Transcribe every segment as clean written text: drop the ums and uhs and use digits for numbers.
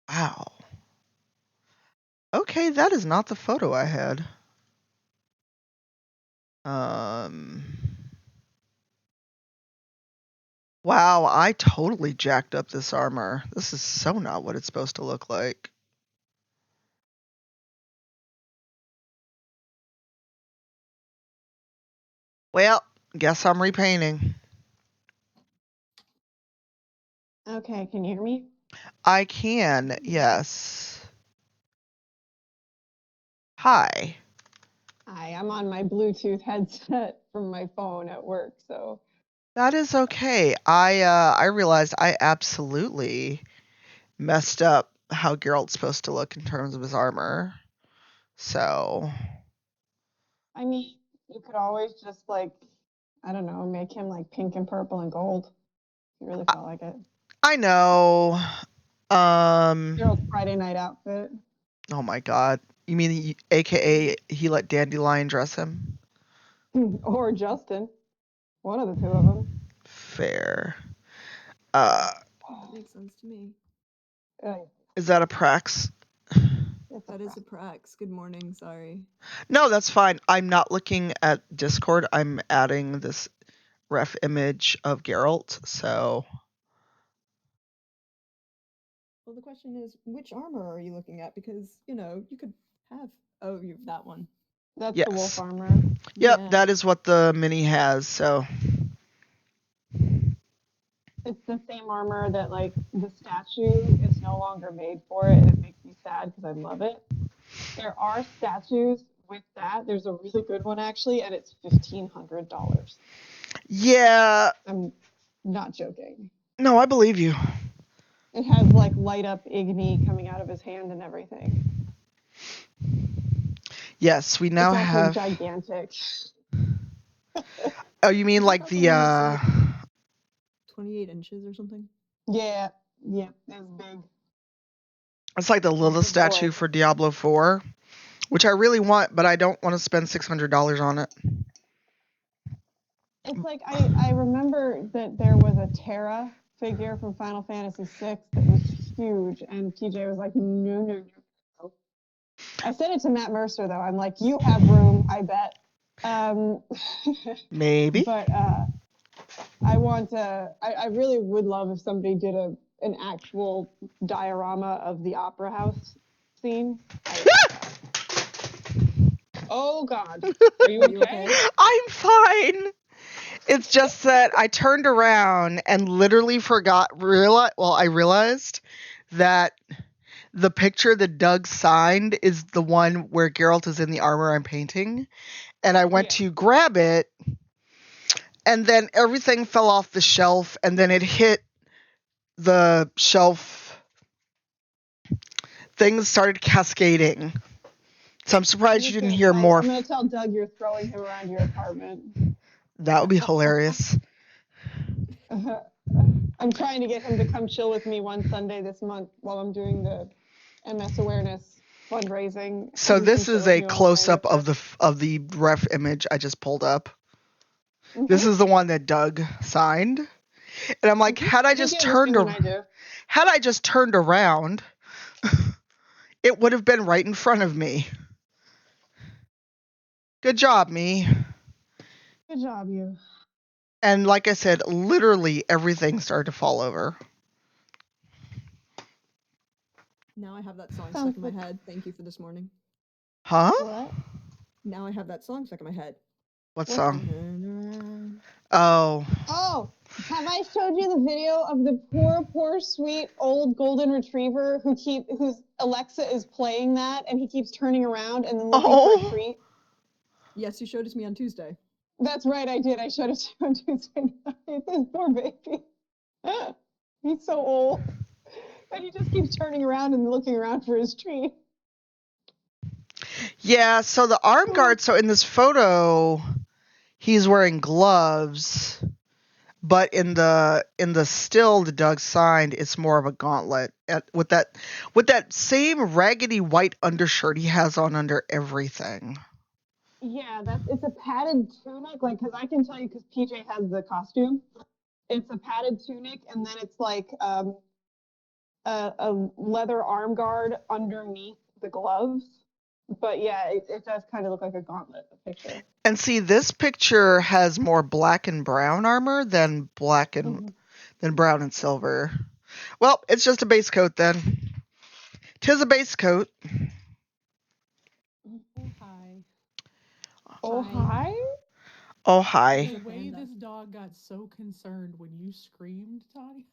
Wow. Okay, that is not the photo I had. Wow, I totally jacked up this armor. This is so not what it's supposed to look like. Well, guess I'm repainting. Okay, can you hear me? I can, yes. Hi. Hi, I'm on my Bluetooth headset from my phone at work, so. That is okay. I realized I absolutely messed up how Geralt's supposed to look in terms of his armor. So, I mean, you could always just like, I don't know, make him like pink and purple and gold. If you really felt like it. I know. Gerald's Friday night outfit. Oh my god. You mean AKA he let Dandelion dress him? Or Justin. One of the two of them. Fair. That makes sense to me. Is that a Prax? That is a Prax. Good morning, sorry. No, that's fine. I'm not looking at Discord. I'm adding this ref image of Geralt, so. Well, the question is, which armor are you looking at? Because, you know, you could have. Oh, you that one. That's Yes. the wolf armor. Yep, Yeah. that is what the mini has, so. It's the same armor that like the statue is no longer made for it, and it makes me sad because I love it. There are statues with that. There's a really good one actually, and it's $1,500. Yeah. I'm not joking. No, I believe you. It has like light up Igni coming out of his hand and everything. Yes, we now it's also have. Gigantic. Oh, you mean like the 28 inches or something? Yeah, it's big. It's like the Lilith statue for Diablo 4, which I really want, but I don't want to spend $600 on it. It's like I remember that there was a Terra figure from Final Fantasy VI that was huge, and PJ was like, no. I sent it to Matt Mercer though. I'm like, you have room, I bet. Maybe. But I want to. I really would love if somebody did an actual diorama of the opera house scene. Oh God, are you okay? I'm fine. It's just that I turned around and literally I realized that the picture that Doug signed is the one where Geralt is in the armor I'm painting. And I went to grab it, and then everything fell off the shelf, and then it hit the shelf. Things started cascading. So I'm surprised you didn't hear more. I'm going to tell Doug you're throwing him around your apartment. That would be hilarious. I'm trying to get him to come chill with me one Sunday this month while I'm doing the MS awareness fundraising. So this is a close-up of the ref image I just pulled up. Mm-hmm. This is the one that Doug signed. And I'm like, had I just turned around, it would have been right in front of me. Good job, me. Good job, you. And like I said, literally everything started to fall over. Now I have that song stuck in my head. Thank you for this morning. Huh? What? Now I have that song stuck in my head. What song? Oh. Oh, have I showed you the video of the poor, sweet old golden retriever whose Alexa is playing that, and he keeps turning around and then looking for a treat? Yes, you showed it to me on Tuesday. That's right, I did. I showed it to you on Tuesday night. This poor baby. He's so old. And he just keeps turning around and looking around for his treat. Yeah, so the arm guard, so in this photo, he's wearing gloves, but in the still that Doug signed, it's more of a gauntlet with that same raggedy white undershirt he has on under everything. Yeah, it's a padded tunic, like, because I can tell you, because PJ has the costume. It's a padded tunic, and then it's like a leather arm guard underneath the gloves. But yeah, it does kind of look like a gauntlet, the picture. And see, this picture has more black and brown armor than brown and silver. Well, it's just a base coat then. 'Tis a base coat. Oh, hi. Oh, hi. Oh, hi. The way this dog got so concerned when you screamed, Tanya.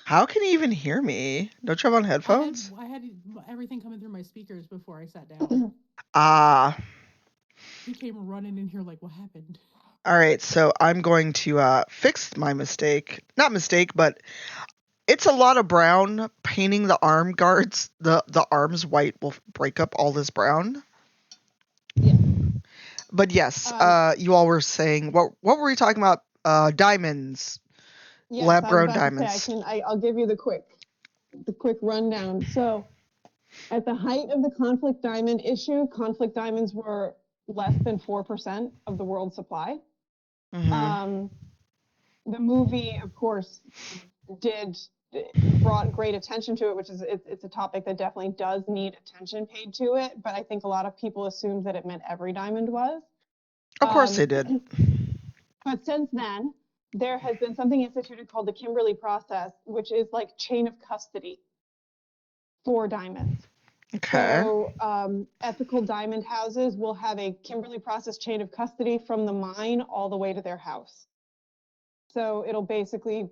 How can he even hear me? Don't you have on headphones? I had everything coming through my speakers before I sat down. Ah. He came running in here like, what happened? All right, so I'm going to fix my mistake. Not mistake, but it's a lot of brown. Painting the arm guards, the arms white will break up all this brown. Yeah. But yes, you all were saying what were we talking about? Diamonds. Yes, Lab I was grown about diamonds. to say I'll give you the quick rundown. So, at the height of the conflict diamond issue, conflict diamonds were less than 4% of the world's supply. Mm-hmm. The movie, of course, brought great attention to it, which is it's a topic that definitely does need attention paid to it. But I think a lot of people assumed that it meant every diamond was. Of course they did. But since then, there has been something instituted called the Kimberley process, which is like chain of custody for diamonds. Okay. So ethical diamond houses will have a Kimberley process chain of custody from the mine all the way to their house. So it'll basically,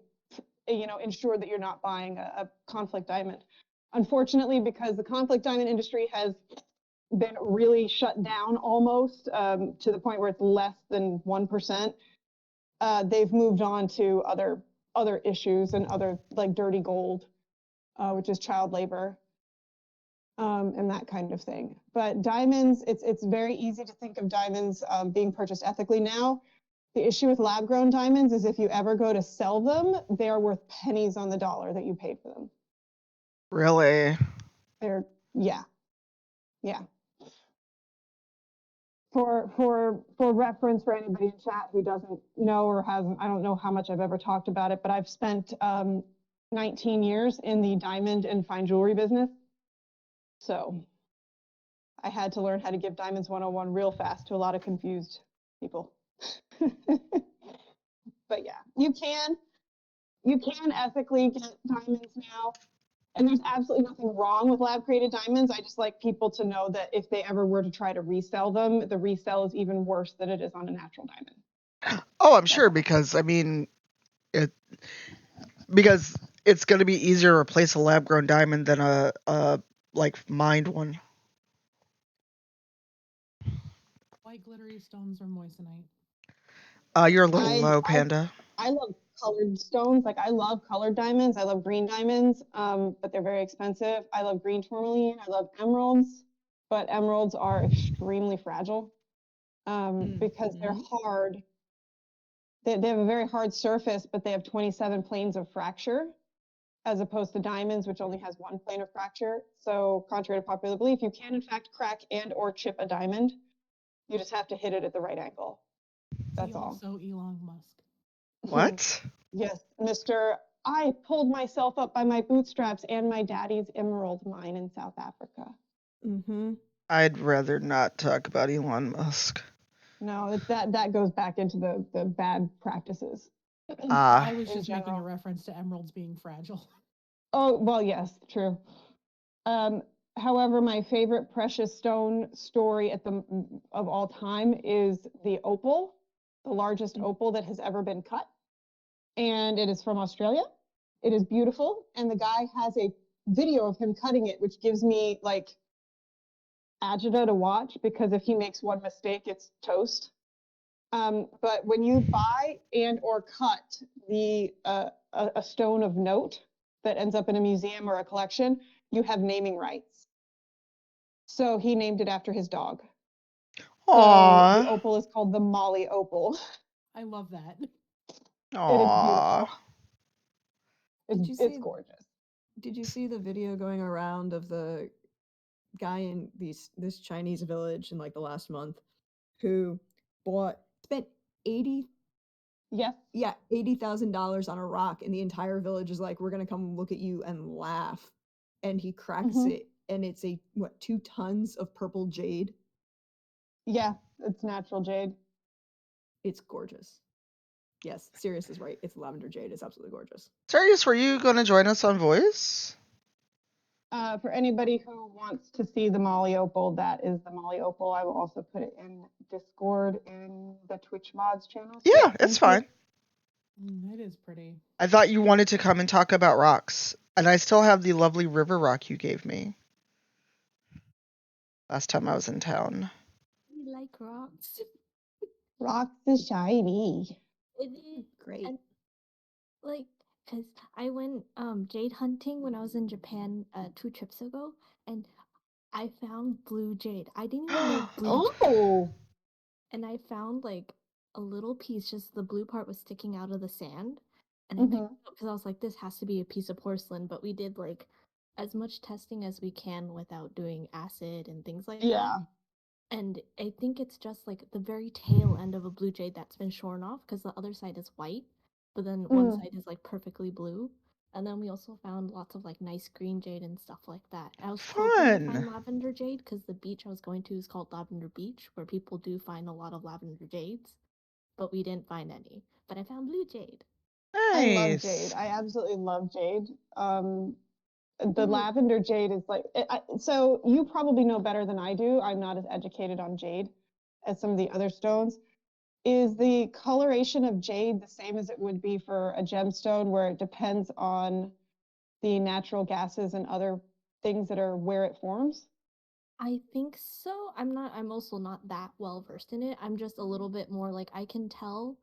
ensure that you're not buying a conflict diamond. Unfortunately, because the conflict diamond industry has been really shut down almost to the point where it's less than 1%, they've moved on to other issues and other like dirty gold, which is child labor. And that kind of thing. But diamonds, it's very easy to think of diamonds being purchased ethically now. The issue with lab grown diamonds is if you ever go to sell them, they are worth pennies on the dollar that you paid for them. Really? Yeah. For reference, for anybody in chat who doesn't know or hasn't, I don't know how much I've ever talked about it, but I've spent 19 years in the diamond and fine jewelry business. So I had to learn how to give diamonds 101 real fast to a lot of confused people. But yeah, you can ethically get diamonds now. And there's absolutely nothing wrong with lab created diamonds. I just like people to know that if they ever were to try to resell them, the resell is even worse than it is on a natural diamond. Oh, I'm sure because because it's going to be easier to replace a lab grown diamond than a like mined one. White glittery stones or moissanite? You're a little low, Panda. I love colored stones. Like I love colored diamonds. I love green diamonds, but they're very expensive. I love green tourmaline. I love emeralds, but emeralds are extremely fragile because they're hard. They have a very hard surface, but they have 27 planes of fracture, as opposed to diamonds, which only has one plane of fracture. So contrary to popular belief, you can in fact crack and or chip a diamond. You just have to hit it at the right angle. That's all. Also Elon Musk. What? Yes, Mr. I pulled myself up by my bootstraps and my daddy's emerald mine in South Africa. I'd rather not talk about Elon Musk. No, that goes back into the bad practices. I was just making a reference to emeralds being fragile. Oh, well, yes, true. However, my favorite precious stone story of all time is the opal, the largest opal that has ever been cut. And it is from Australia. It is beautiful. And the guy has a video of him cutting it, which gives me like agita to watch because if he makes one mistake, it's toast. But when you buy and or cut a stone of note that ends up in a museum or a collection, you have naming rights. So he named it after his dog. Aww. So the opal is called the Molly opal. I love that. Aww. It is beautiful. It's gorgeous. Did you see the video going around of the guy in this Chinese village in like the last month who spent Yes. Yeah, $80,000 on a rock, and the entire village is like, "We're gonna come look at you and laugh." And he cracks it, and it's 2 tons of purple jade. Yeah, it's natural jade. It's gorgeous. Yes, Sirius is right. It's lavender jade. It's absolutely gorgeous. Sirius, were you going to join us on voice? For anybody who wants to see the Molly Opal, that is the Molly Opal. I will also put it in Discord in the Twitch mods channel. Yeah, it's fine. It is pretty. I thought you wanted to come and talk about rocks, and I still have the lovely river rock you gave me last time I was in town. We like rocks. Rocks is shiny. It is Great. and, like, cause I went jade hunting when I was in Japan 2 trips ago, and I found blue jade. I didn't even know blue jade, Oh, and I found like a little piece, just the blue part was sticking out of the sand, and I picked it up because I was like, this has to be a piece of porcelain. But we did like as much testing as we can without doing acid and things like that. yeah. And I think it's just like the very tail end of a blue jade that's been shorn off because the other side is white, but then one Mm. side is like perfectly blue. And then we also found lots of like nice green jade and stuff like that. I was hoping to find Fun. lavender jade because the beach I was going to is called Lavender Beach, where people do find a lot of lavender jades, but we didn't find any. But I found blue jade. I love Nice. jade. I absolutely love jade. The Ooh. lavender jade is like, so you probably know better than I do. I'm not as educated on jade as some of the other stones. Is the coloration of jade the same as it would be for a gemstone, where it depends on the natural gases and other things that are where it forms? I think so. I'm also not that well versed in it. I'm just a little bit more like I can tell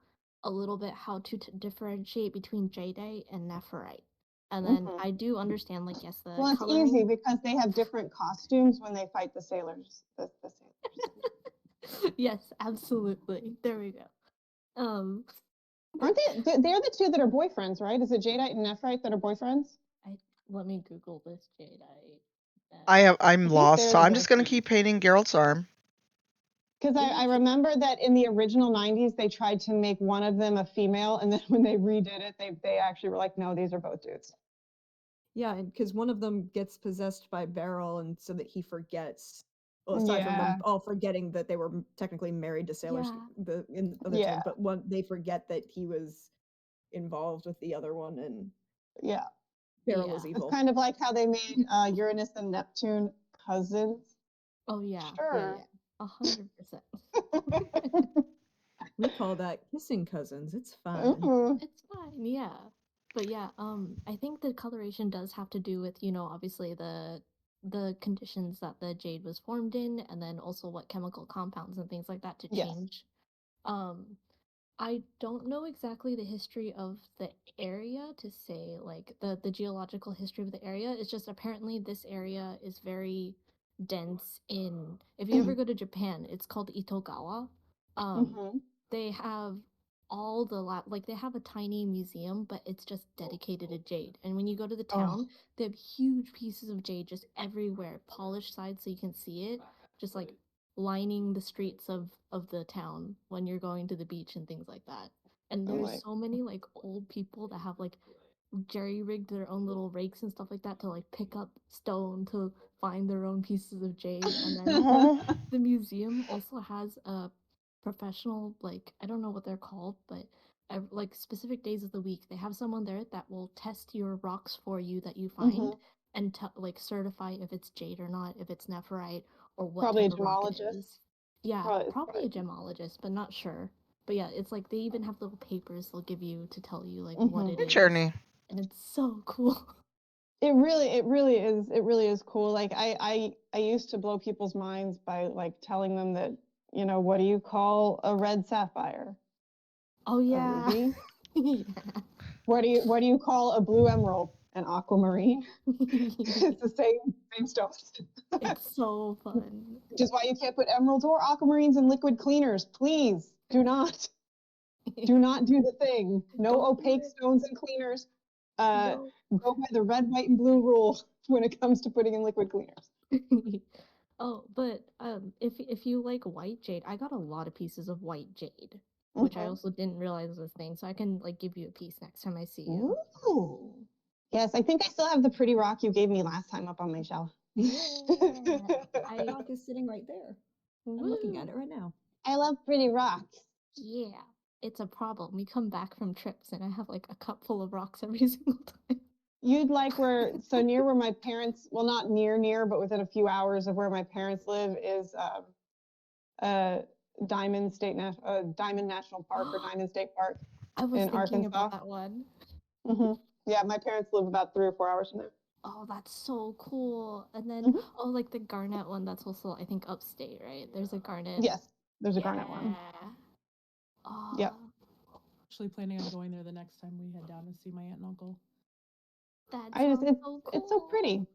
a little bit how to differentiate between jadeite and nephrite. And then Mhm. I do understand like yes, the Well, it's coloring. easy because they have different costumes when they fight the sailors. The sailors. Yes, absolutely. There we go. Um Aren't they? They're the two that are boyfriends, right? Is it jadeite and nephrite that are boyfriends? I let me Google this jadeite. I'm I think lost, they're so the I'm just going to boyfriends. keep painting Geralt's arm. Because I remember that in the original 90s, they tried to make one of them a female, and then when they redid it, they actually were like, no, these are both dudes. Yeah, and because one of them gets possessed by Beryl, and so that he forgets. Well, aside from them all forgetting that they were technically married to sailors in the other Yeah. but one they forget that he was involved with the other one, and Yeah. Beryl is Yeah. It's evil. kind of like how they made Uranus and Neptune cousins. Oh yeah. Sure. Yeah. 100%. We call that kissing cousins. It's fine. Ooh. It's fine, yeah. But yeah, I think the coloration does have to do with, obviously the conditions that the jade was formed in, and then also what chemical compounds and things like that to Yes. change. Um, I don't know exactly the history of the area to say like the geological history of the area. It's just apparently this area is very dense in if you ever go to Japan, it's called Itogawa. Mhm. They have all the like they have a tiny museum, but it's just dedicated to jade. And when you go to the Oh, town, they have huge pieces of jade just everywhere, polished sides so you can see it, just like lining the streets of the town when you're going to the beach and things like that. And oh there's my. so many like old people that have like jerry rigged their own little rakes and stuff like that to like pick up stone to find their own pieces of jade. And then Oh, the museum also has a professional, like I don't know what they're called, but like specific days of the week they have someone there that will test your rocks for you that you find Mhm. and like certify if it's jade or not, if it's nephrite or what Probably a type of rock it gemologist. is. Yeah, Probably. probably a gemologist, but not sure. But yeah, it's like they even have little papers they'll give you to tell you like what Mhm. it good is, journey. and it's so cool. It really is cool. Like I used to blow people's minds by like telling them that, what do you call a red sapphire? Oh A yeah. ruby? Yeah. What do you call a blue emerald? An aquamarine? It's the same stuff. It's so fun. Which is why you can't put emeralds or aquamarines in liquid cleaners. Please do not. Do not do the thing. No Don't do opaque it. stones in cleaners. Uh, No. go by the red, white, and blue rule when it comes to putting in liquid cleaners. Oh, but if you like white jade, I got a lot of pieces of white jade. which I also didn't realize was a thing. So I can like give you a piece next time I see you. Ooh. Yes, I think I still have the pretty rock you gave me last time up on my shelf. The rock is sitting right there. I'm looking at it right now. I love pretty rocks. Yeah, it's a problem. We come back from trips and I have like a cup full of rocks every single time. You'd like so near where my parents, well, not near, but within a few hours of where my parents live is Diamond National Park or Diamond State Park I was in thinking Arkansas. about that one. Yeah, my parents live about 3 or 4 hours from there. Oh, that's so cool. And then, oh, like the Garnet one, that's also, I think, upstate, right? There's a Garnet. Yes, there's a Garnet one. Oh. Yep. Actually planning on going there the next time we head down to see my aunt and uncle. That's so cool. It's so pretty.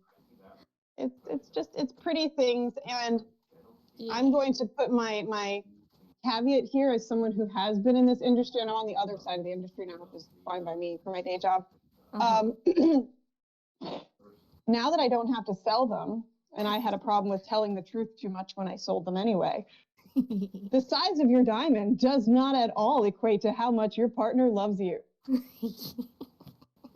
It's pretty things, and I'm going to put my caveat here as someone who has been in this industry, and I'm on the other side of the industry now, which is fine by me for my day job. Now that I don't have to sell them, and I had a problem with telling the truth too much when I sold them anyway, the size of your diamond does not at all equate to how much your partner loves you.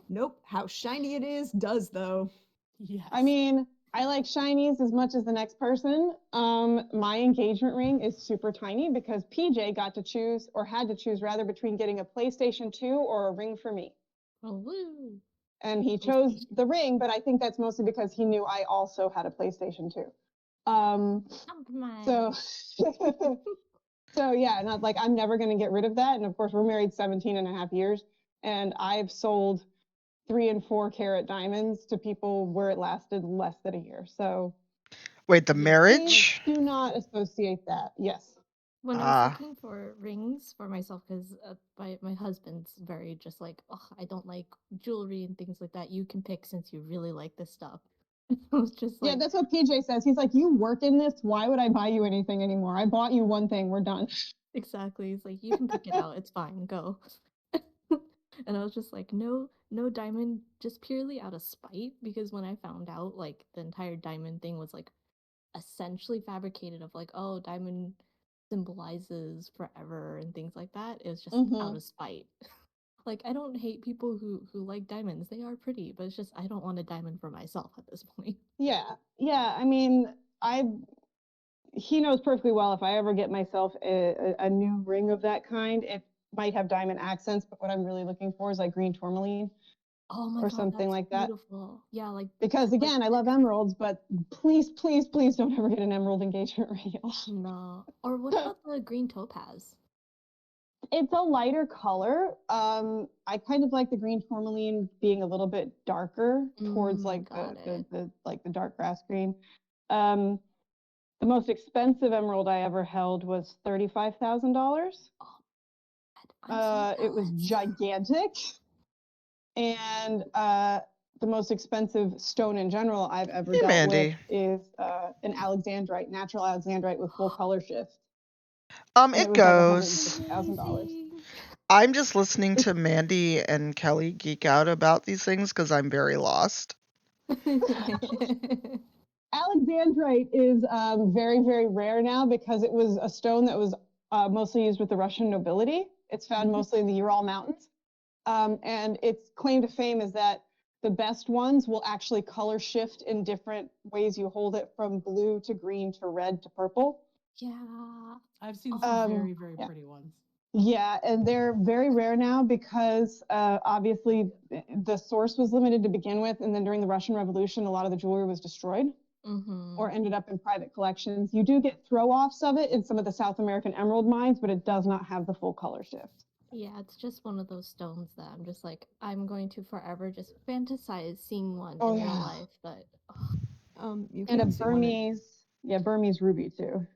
Nope. How shiny it is does, though. Yes. I mean, I like shinies as much as the next person. My engagement ring is super tiny because PJ got to choose, or had to choose rather, between getting a PlayStation 2 or a ring for me. Oh, woo. And he chose the ring, but I think that's mostly because he knew I also had a PlayStation 2. So yeah, not like I'm never going to get rid of that. And of course, we're married 17 and a half years, and I've sold 3 and 4 carat diamonds to people where it lasted less than a year. So wait, the marriage? do not associate that. Yes. When I was looking for rings for myself, because my husband's very just like, oh, I don't like jewelry and things like that. You can pick since you really like this stuff. I was just like, yeah, that's what PJ says. He's like, you work in this. Why would I buy you anything anymore? I bought you one thing. We're done. Exactly. He's like, you can pick it out. It's fine. Go. And I was just like, no diamond, just purely out of spite. Because when I found out, like, the entire diamond thing was like essentially fabricated of like, oh, diamond symbolizes forever and things like that. It was just out of spite. Like, I don't hate people who like diamonds. They are pretty, but it's just I don't want a diamond for myself at this point. Yeah. I mean, he knows perfectly well if I ever get myself a new ring of that kind, it might have diamond accents, but what I'm really looking for is like green tourmaline. Oh my or god, something that's like that. beautiful. Yeah, like because again, I love emeralds, but please don't ever get an emerald engagement ring. No. Or what about the green topaz? It's a lighter color. I kind of like the green tourmaline being a little bit darker towards like the dark grass green. The most expensive emerald I ever held was $35,000. It was gigantic. And the most expensive stone in general I've ever dealt with is an alexandrite, natural alexandrite with full color shift. It goes. Like $150,000. I'm just listening to Mandy and Kelly geek out about these things because I'm very lost. Alexandrite is very, very rare now because it was a stone that was mostly used with the Russian nobility. It's found mostly in the Ural Mountains. And its claim to fame is that the best ones will actually color shift in different ways you hold it, from blue to green to red to purple. Yeah. I've seen some very, very pretty ones. Yeah, and they're very rare now because obviously the source was limited to begin with, and then during the Russian Revolution, a lot of the jewelry was destroyed or ended up in private collections. You do get throw-offs of it in some of the South American emerald mines, but it does not have the full color shift. Yeah, it's just one of those stones that I'm just like, I'm going to forever just fantasize seeing one in real life, but you and a can see Burmese ruby too.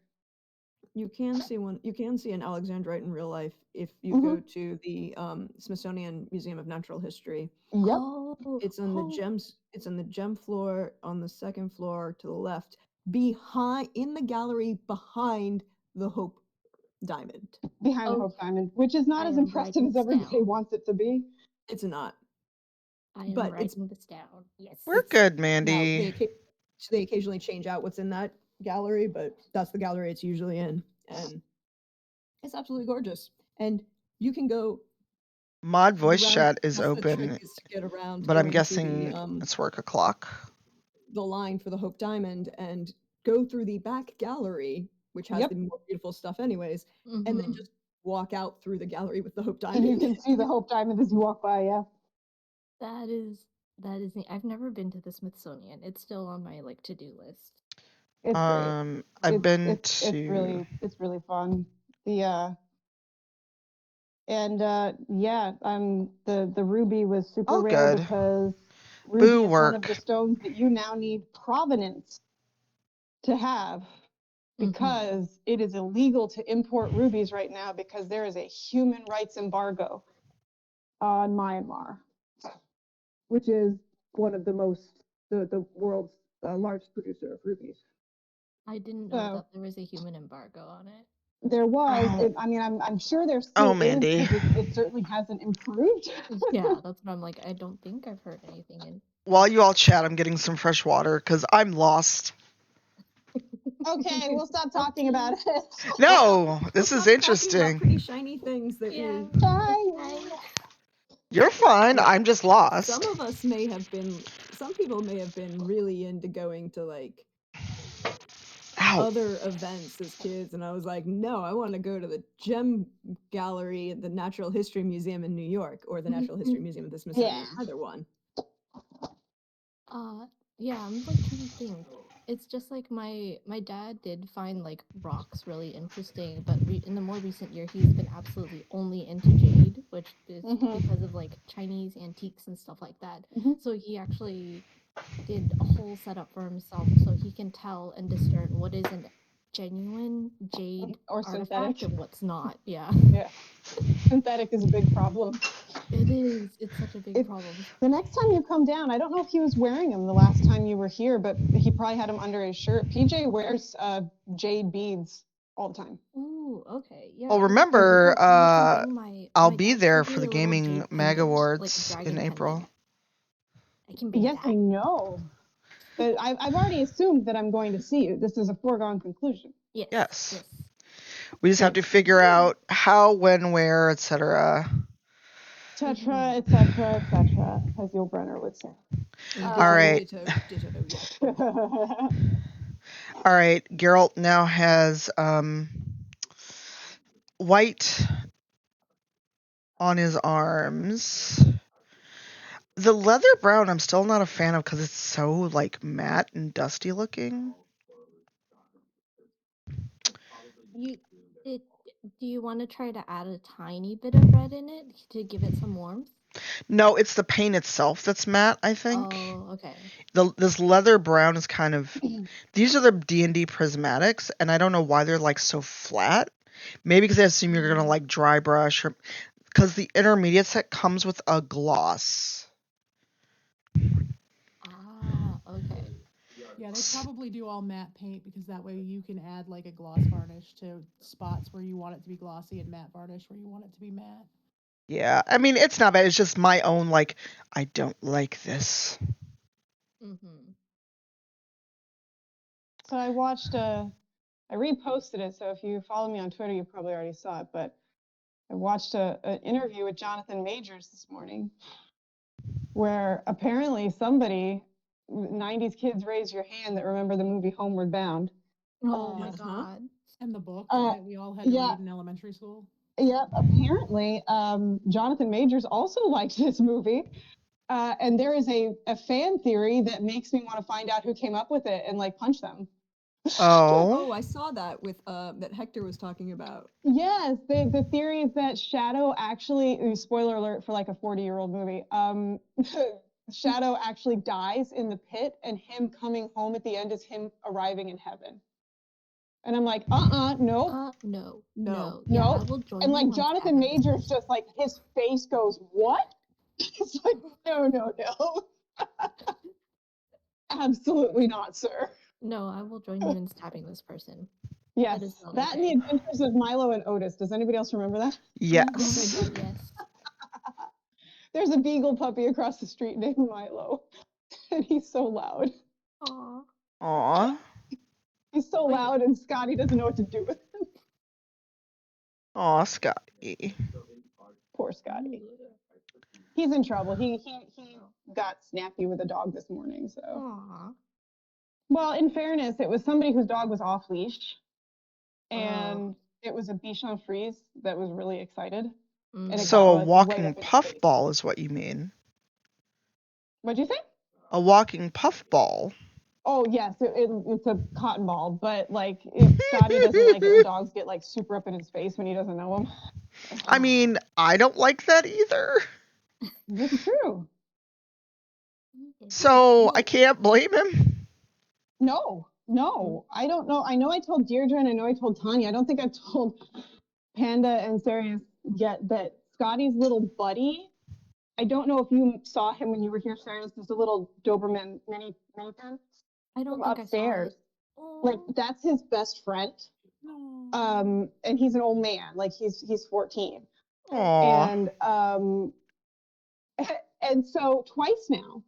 You can see one. You can see an alexandrite in real life if you go to the Smithsonian Museum of Natural History. Yep. It's on the gems. It's on the gem floor on the second floor to the left, behind in the gallery behind the Hope Diamond. Behind the Hope Diamond, which is not as impressive as everybody wants it to be. It's not. I am writing this down. Yes. We're good, Mandy. Now, they occasionally change out what's in that gallery, but that's the gallery it's usually in, and it's absolutely gorgeous. and you can go Mod voice around. chat is That's the trick, open, is to get around but I'm going guessing through it's work o'clock. the line for the Hope Diamond and go through the back gallery, which has Yep. the more beautiful stuff anyways, and then just walk out through the gallery with the Hope And you Diamond. can see the Hope Diamond as you walk by, yeah. That is neat. I've never been to the Smithsonian. It's still on my like to-do list. It's great. I've been It's really fun. The the ruby was super rare good. because ruby Boo is one of work. the stones that you now need provenance to have, because it is illegal to import rubies right now because there is a human rights embargo on Myanmar, which is one of the world's largest producer of rubies. I didn't know that there was a human embargo on it. There was. Oh. I mean, I'm sure there still is, Mandy. because it certainly hasn't improved. Yeah, that's what I'm like. I don't think I've heard anything in. While you all chat, I'm getting some fresh water because I'm lost. Okay, we'll stop talking about it. No, this We'll is stop talking interesting. about pretty shiny things that we. You're fine. I'm just lost. Some people may have been really into going to like other events as kids, and I was like, no, I want to go to the Gem Gallery at the Natural History Museum in New York, or the Natural History Museum at the Smithsonian. Either one. Yeah, I'm like trying to think. It's just like my dad did find like rocks really interesting, but in the more recent year, he's been absolutely only into jade, which is because of like Chinese antiques and stuff like that. So he actually did a whole setup for himself so he can tell and discern what is a genuine jade or artifact synthetic and what's not. Yeah. Yeah, synthetic is a big problem. It is. It's such a big problem. The next time you come down, I don't know if he was wearing them the last time you were here, but he probably had them under his shirt. PJ wears jade beads all the time. Ooh, okay. Yeah. Well, remember, I'll my be dad there gave for me the a little Gaming jade Mag pendant, like a Awards dragon in April. pendant. I can bring Yes, that. I know. But I've already assumed that I'm going to see you. This is a foregone conclusion. Yes. We just have to figure out how, when, where, etc. Etc., etc., etc., as Yul Brenner would say. All right. Ditto, yeah. All right. Geralt now has white on his arms. The leather brown I'm still not a fan of because it's so like matte and dusty looking. Do you want to try to add a tiny bit of red in it to give it some warmth? No, it's the paint itself that's matte, I think. Oh, okay. This leather brown is kind of... These are the D&D prismatics, and I don't know why they're like so flat. Maybe because I assume you're going to like dry brush, or because the intermediate set comes with a gloss. Ah, okay. Yeah, they probably do all matte paint because that way you can add like a gloss varnish to spots where you want it to be glossy and matte varnish where you want it to be matte. Yeah, I mean, it's not bad. It's just my own, like, I don't like this. So I watched I reposted it, so if you follow me on Twitter, you probably already saw it, but I watched an interview with Jonathan Majors this morning, where apparently somebody, 90s kids raise your hand that remember the movie Homeward Bound. Oh my god. And the book that we all had to read in elementary school. Yeah, apparently Jonathan Majors also liked this movie. And there is a fan theory that makes me want to find out who came up with it and like punch them. Oh, I saw that with that Hector was talking about. Yes, the theory is that Shadow actually, spoiler alert for like a 40-year-old movie, Shadow actually dies in the pit, and him coming home at the end is him arriving in heaven. And I'm like, no. No. Yeah, I will join and you like on Jonathan Majors just like his face goes, what? It's like, no. Absolutely not, sir. No, I will join you in stabbing this person. Yes, that and the Adventures of Milo and Otis. Does anybody else remember that? Yes. Yes, I do. Yes. There's a beagle puppy across the street named Milo, and he's so loud. Aww. He's so loud, and Scotty doesn't know what to do with him. Aw, Scotty. Poor Scotty. He's in trouble. He got snappy with a dog this morning. So. Aww. Well, in fairness, it was somebody whose dog was off leash, and it was a Bichon Frise that was really excited, and it So got a like right walking up in his face. puffball is what you mean? What'd you say? A walking puffball. Oh yes, it's a cotton ball, but like Scotty doesn't like it when dogs get like super up in his face when he doesn't know them. I mean, I don't like that either. It's true. So I can't blame him. No, I don't know. I know I told Deirdre and I know I told Tanya. I don't think I've told Panda and Sirius yet that Scotty's little buddy. I don't know if you saw him when you were here, Sirius. There's a little Doberman mini pin. I don't from think upstairs. I saw it. Like that's his best friend. And he's an old man. Like he's 14. Aww. And so twice now,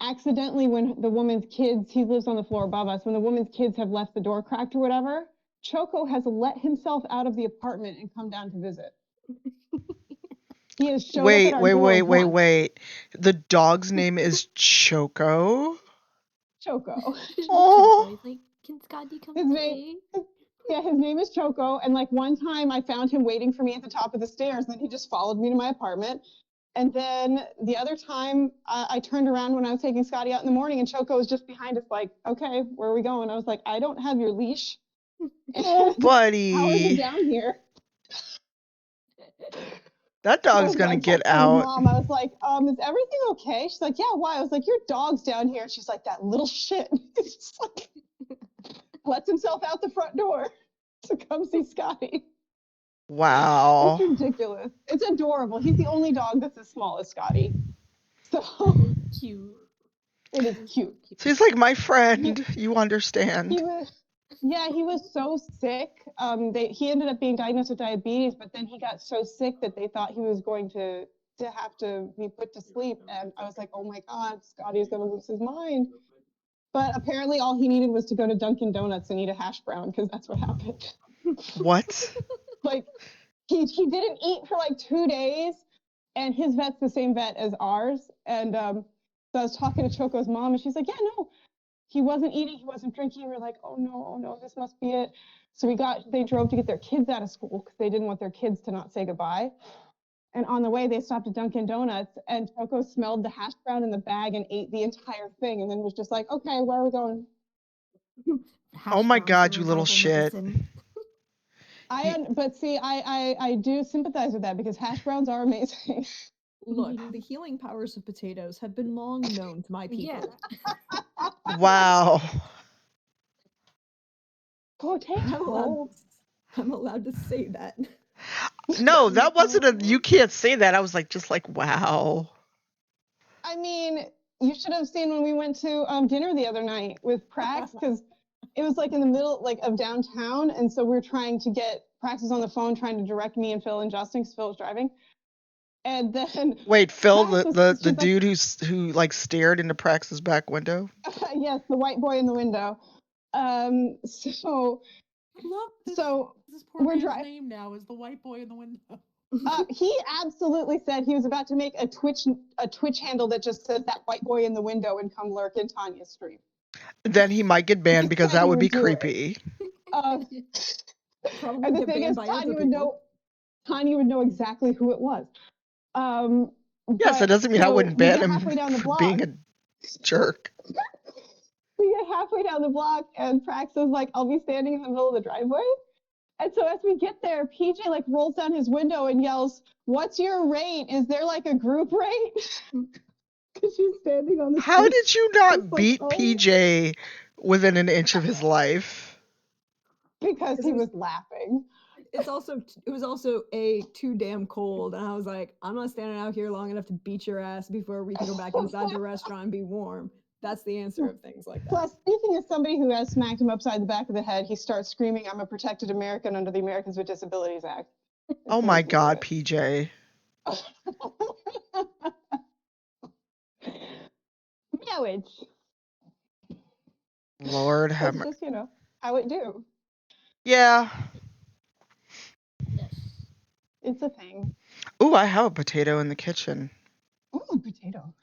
accidentally, when the woman's kids, he lives on the floor above us, when the woman's kids have left the door cracked or whatever, Choco has let himself out of the apartment and come down to visit. He has showed up at our door once. Wait. The dog's name is Choco? Choco. Oh. He's like, can Scotty come His play? his name is Choco. And like one time I found him waiting for me at the top of the stairs. Then he just followed me to my apartment. And then the other time I turned around when I was taking Scotty out in the morning and Choco was just behind us like, okay, where are we going? I was like, I don't have your leash. Oh, buddy. How is it down here? That dog's gonna get out. Mom, I was like, is everything okay? She's like, yeah, why? I was like, your dog's down here. She's like, that little shit. He's just like, lets himself out the front door to come see Scotty. Wow. It's ridiculous. It's adorable. He's the only dog that's as small as Scotty. So cute. It is cute. So he's like my friend. You understand. He was so sick. He ended up being diagnosed with diabetes, but then he got so sick that they thought he was going to have to be put to sleep. And I was like, oh my God, Scotty's going to lose his mind. But apparently all he needed was to go to Dunkin' Donuts and eat a hash brown because that's what happened. What? Like he didn't eat for like 2 days, and his vet's the same vet as ours. And so I was talking to Choco's mom, and she's like, yeah, no, he wasn't eating, he wasn't drinking. We're like, oh no, this must be it. So they drove to get their kids out of school because they didn't want their kids to not say goodbye. And on the way, they stopped at Dunkin' Donuts, and Choco smelled the hash brown in the bag and ate the entire thing, and then was just like, okay, where are we going? Oh my God, you little shit. But see, I do sympathize with that because hash browns are amazing. Look, the healing powers of potatoes have been long known to my people. Yeah. Wow. Potato. I'm allowed to say that. No, that wasn't you can't say that. I was like, just like, wow. I mean, you should have seen when we went to dinner the other night with Prax, because it was like in the middle like of downtown, and so we were trying to get Prax was on the phone trying to direct me and Phil and Justin because Phil was driving. And then wait, Phil, the dude who like stared into Prax's back window? Yes, the white boy in the window. So this poor man's name now is the white boy in the window. He absolutely said he was about to make a Twitch handle that just said that white boy in the window and come lurk in Tanya's stream. Then he might get banned because that would be creepy. And the thing is, Tanya would know exactly who it was. Yes, that doesn't mean I wouldn't ban him for being a jerk. We get halfway down the block, and Prax is like, I'll be standing in the middle of the driveway. And so as we get there, PJ like rolls down his window and yells, "What's your rate? Is there like a group rate?" Because she's standing on the street. How did you not beat PJ within an inch of his life? Because he was laughing. It was also too damn cold, and I was like, I'm not standing out here long enough to beat your ass before we can go back inside the restaurant and be warm. That's the answer of things like that. Plus, speaking of somebody who has smacked him upside the back of the head, he starts screaming, "I'm a protected American under the Americans with Disabilities Act." Oh my God, PJ. Marriage. Lord have mercy. Just, how it do. Yeah. Yes. It's a thing. Ooh, I have a potato in the kitchen. Ooh, potato.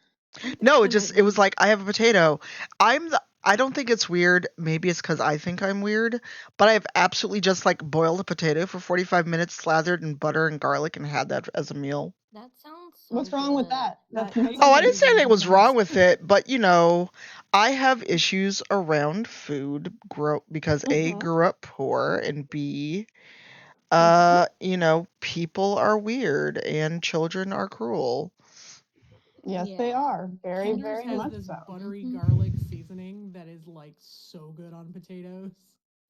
I'm No, thinking that it was you like I have a potato. I don't think it's weird. Maybe it's because I think I'm weird, but I've absolutely just like boiled a potato for 45 minutes, slathered in butter and garlic, and had that as a meal. That sounds so What's wrong with good. that? That's that Oh, sounds I didn't say amazing. amazing anything to was the wrong best. with it, but I have issues around food grow because A, Mm-hmm. grew up poor, and B, Mm-hmm. people are weird and children are cruel. Yes, they Yeah. are. Very, Kinder's very has much this so. buttery Mhm. garlic seasoning that is like so good on potatoes.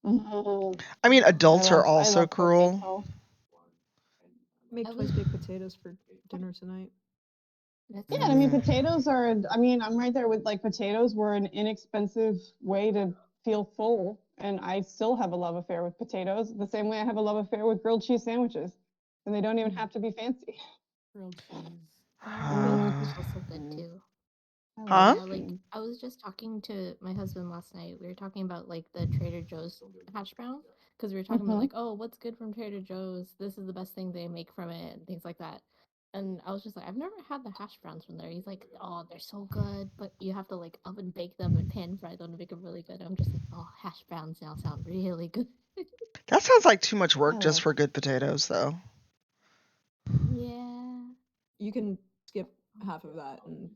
Mm-hmm. I mean, I adults are love I also love cruel. potato. Make I was twice baked potatoes for dinner tonight. That Yeah, I sounds mean, Mm. so good. potatoes are, I mean, I'm right there with like potatoes were an inexpensive way to feel full. And I still have a love affair with potatoes, the same way I have a love affair with grilled cheese sandwiches. And they don't even have to be fancy. Grilled cheese. Oh, grilled cheese Uh, is also good Mm, too. I love huh? Yeah, like cheese. I was just talking to my husband last night. We were talking about like the Trader Joe's hash brown because we were talking about Mm-hmm. like, oh, what's good from Trader Joe's? This is the best thing they make from it and things like that. And I was just like, I've never had the hash browns from there. He's like, oh, they're so good, but you have to like oven bake them and pan fry them to make them really good. I'm just like, oh, hash browns now sound really good. That sounds like too much I work just love for good potatoes, though. Yeah. You can skip half of that and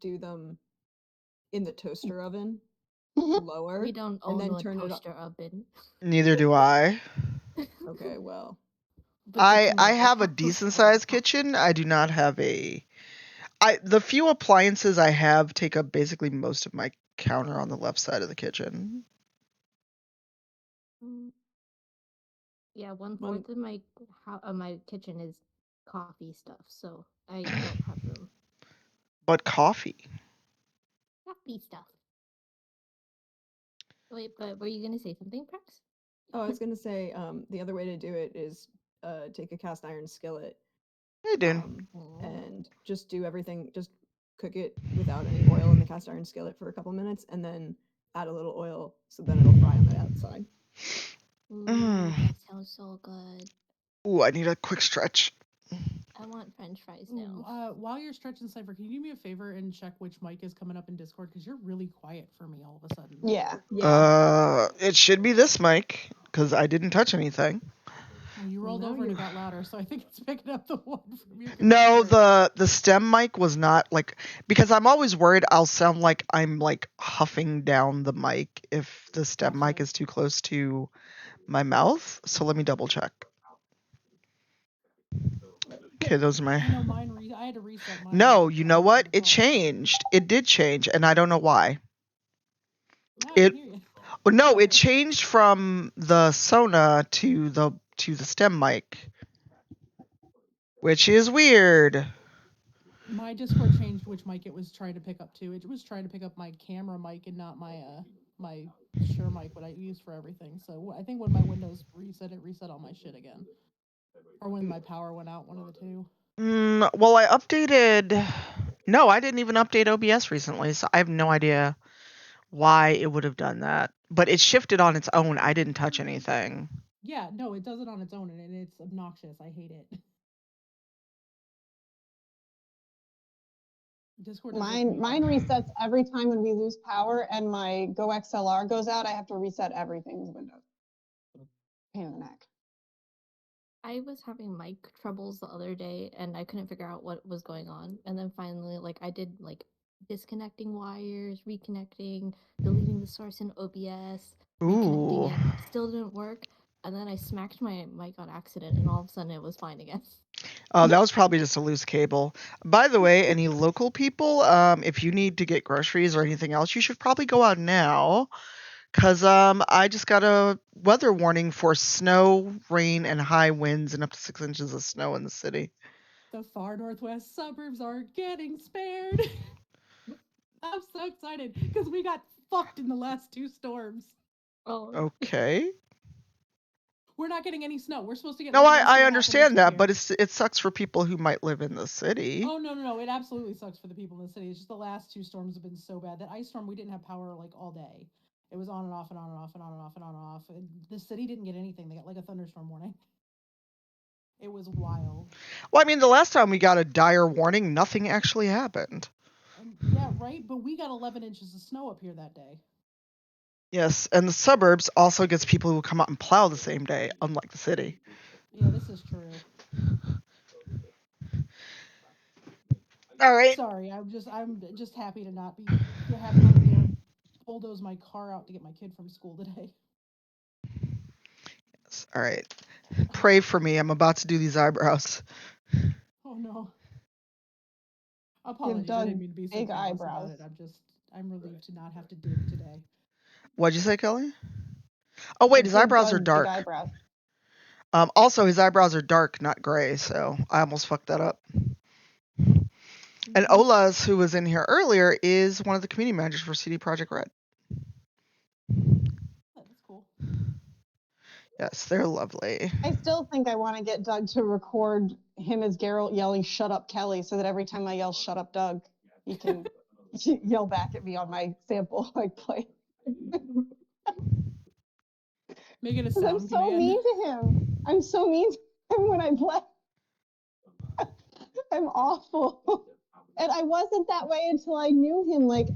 do them in the toaster oven it. We lower don't and own then a turn it up. toaster oven. Neither do I. Okay, well, But good to I know. Like have a have decent toaster ovens. sized kitchen. I do not have a. The few appliances I have take up basically most of my counter on the left side of the kitchen. Mm, yeah, one one fourth of my kitchen is coffee stuff, so I don't have room. But coffee. Coffee stuff. Wait, but were you gonna say something, Prex? oh, I was gonna say the other way to do it is take a cast iron skillet Hey, dude. um, Oh. and just do everything. Just cook it without any oil in the cast iron skillet for a couple minutes, and then add a little oil so then it'll fry on the outside. Ooh, Mm. that sounds so good. Ooh, I need a quick stretch. I want French fries Ooh, now. while you're stretching Cypher, can you do me a favor and check which mic is coming up in Discord? Because you're really quiet for me all of a sudden. Yeah. Yeah. It should be this mic because I didn't touch anything. Well, you Well, rolled now over and it you're. got louder, so I think it's picking up the one from your No, computer. the stem mic was not like because I'm always worried I'll sound like I'm like huffing down the mic if the stem mic Gotcha. is too close to my mouth. So let me double check. Okay, those are my. I know mine. I had to reset mine No, because you I know didn't have what? a It call. changed. It did change, and I don't know why. No, I can It hear you. well, no, it Better. changed from the Sona to the stem mic, which is weird. My Discord changed which mic it was trying to pick up to. It was trying to pick up my camera mic and not my Shure mic, what I use for everything. So I think when my Windows reset, it reset all my shit again, or when my power went out, one of the two. Well, I updated. No, I didn't even update OBS recently, so I have no idea why it would have done that. But it shifted on its own. I didn't touch anything. Yeah, no, it does it on its own, and it's obnoxious. I hate it. Discord does it to me all Mine the time. resets every time when we lose power and my Go XLR goes out. I have to reset everything with Windows. Pain in the neck. I was having mic troubles the other day and I couldn't figure out what was going on. And then finally, like, I did like disconnecting wires, reconnecting, deleting the source in OBS, reconnecting Ooh. it, still didn't work. And then I smacked my mic on accident and all of a sudden it was fine again. Oh, that was probably just a loose cable. By the way, any local people, if you need to get groceries or anything else, you should probably go out now. Cause I just got a weather warning for snow, rain, and high winds and up to 6 inches of snow in the city. The far northwest suburbs are getting spared. I'm so excited because we got fucked in the last two storms. Oh, Okay. We're not getting any snow. We're supposed to get No, like I 1.5 inches understand a that, but year. it sucks for people who might live in the city. Oh no! It absolutely sucks for the people in the city. It's just the last two storms have been so bad. That ice storm, we didn't have power like all day. It was on and off and on and off and on and off and on and off. And the city didn't get anything. They got like a thunderstorm warning. It was wild. Well, I mean, the last time we got a dire warning, nothing actually happened. And yeah, right. But we got 11 inches of snow up here that day. Yes, and the suburbs also gets people who come out and plow the same day, unlike the city. Yeah, this is true. All right. Sorry, I'm just happy to not be having to bulldoze my car out to get my kid from school today. All right. Pray for me. I'm about to do these eyebrows. Oh no. Give Apologies. I Doug didn't mean to be so big callous eyebrows. about it. I'm relieved to not have to dig today. What'd you say, Kelly? Oh wait, his Give eyebrows are Doug big dark. eyebrows. Also, his eyebrows are dark, not gray, so I almost fucked that up. And Ola's, who was in here earlier, is one of the community managers for CD Projekt Red. That's cool. Yes, they're lovely. I still think I want to get Doug to record him as Geralt yelling "Shut up, Kelly," so that every time I yell "Shut up, Doug," he can yell back at me on my sample like play. Make it a Because I'm sound so command. mean to him. I'm so mean to him when I play. I'm awful. And I wasn't that way until I knew him. Like,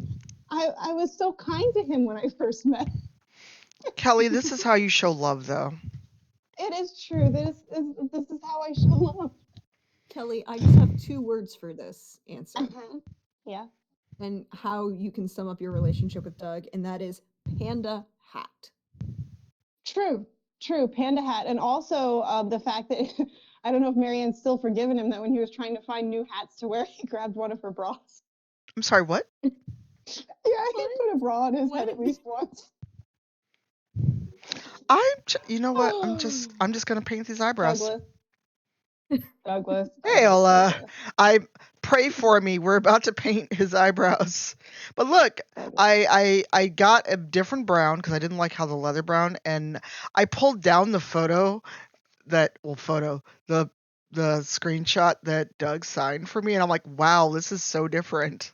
I was so kind to him when I first met. Kelly, this is how you show love, though. It is true. This is how I show love. Kelly, I just have 2 words for this answer Yeah. and how you can sum up your relationship with Doug, and that is panda hat. True. Panda hat. And also the fact that I don't know if Marianne's still forgiven him that when he was trying to find new hats to wear, he grabbed one of her bras. I'm sorry, what? Yeah, he put a bra on his head What? at least once. You know what? I'm just gonna paint these eyebrows. Douglas. Hey, Ola. Pray for me. We're about to paint his eyebrows. But look, I got a different brown because I didn't like how the leather brown, and I pulled down the the screenshot that Doug signed for me, and I'm like, wow, this is so different.